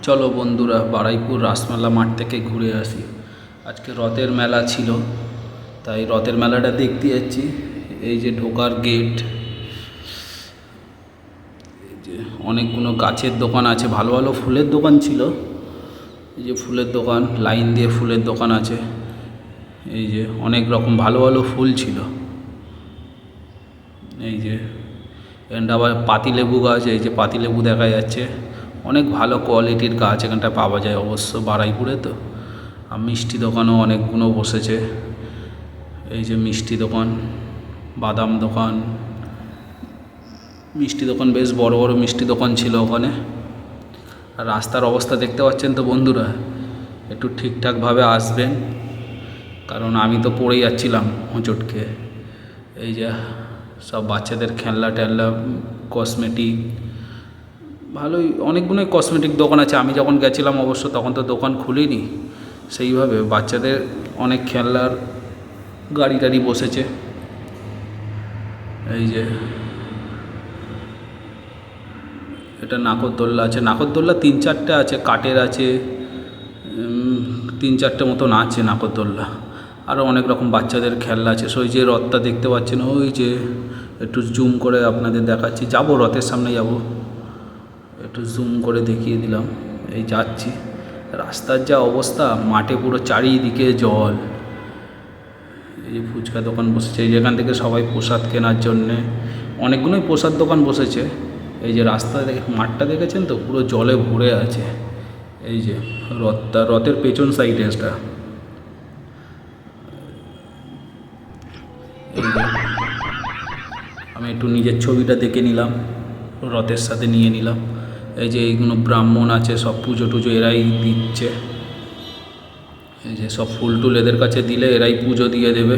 চলো বন্ধুরা, বারুইপুর রাসমেলা মাঠ থেকে ঘুরে আসি। আজকে রথের মেলা ছিল, তাই রথের মেলাটা দেখতে যাচ্ছি। এই যে ঢোকার গেট, এই যে অনেকগুলো গাছের দোকান আছে, ভালো ভালো ফুলের দোকান ছিল। এই যে ফুলের দোকান, লাইন দিয়ে ফুলের দোকান আছে। এই যে অনেক রকম ভালো ভালো ফুল ছিল। এই যে এখানটা আবার পাতিলেবু গাছ, এই যে পাতিলেবু দেখা যাচ্ছে। অনেক ভালো কোয়ালিটির গাছ এখানটা পাওয়া যায় অবশ্য বারুইপুরে তো। আর মিষ্টি দোকানও অনেকগুলো বসেছে। এই যে মিষ্টি দোকান, বাদাম দোকান, মিষ্টি দোকান, বেশ বড় বড় মিষ্টি দোকান ছিল ওখানে। আর রাস্তার অবস্থা দেখতে পাচ্ছেন তো বন্ধুরা, একটু ঠিকঠাকভাবে আসবেন, কারণ আমি তো পড়ে যাচ্ছিলাম হোঁচটকে। এই যে সব বাচ্চাদের খেলনা টেলনা, কসমেটিক, ভালোই অনেকগুলোই কসমেটিক দোকান আছে। আমি যখন গেছিলাম অবশ্য তখন তো দোকান খুলিনি সেইভাবে। বাচ্চাদের অনেক খেলনার গাড়ি টাড়ি বসেছে। এই যে এটা নাগরদোল্লা আছে, নাগরদোল্লা 3-4টে আছে, কাঠের আছে, 3-4টে মতন আছে নাগরদোল্লা। আরও অনেক রকম বাচ্চাদের খেলনা আছে। ওই যে রথটা দেখতে পাচ্ছেন, ওই যে একটু জুম করে আপনাদের দেখাচ্ছি। যাব রথের সামনে যাব, একটু জুম করে দেখিয়ে দিলাম। এই যাচ্ছি, রাস্তার যা অবস্থা, মাঠে পুরো চারিদিকে জল। এই যে ফুচকা দোকান বসেছে, এই যেখান থেকে সবাই প্রসাদ কেনার জন্যে অনেকগুলোই প্রসাদ দোকান বসেছে। এই যে রাস্তা দেখে, মাঠটা দেখেছেন তো, পুরো জলে ভরে আছে। এই যে রথটা, রথের পেছন সাইডে এটা। এই যে আমি একটু নিজের ছবিটা দেখে নিলাম, রথের সাথে নিয়ে নিলাম। এই যে এইগুলো ব্রাহ্মণ আছে, সব পুজো টুজো এরাই দিচ্ছে। এই যে সব ফুল টুল এদের কাছে দিলে এরাই পুজো দিয়ে দেবে।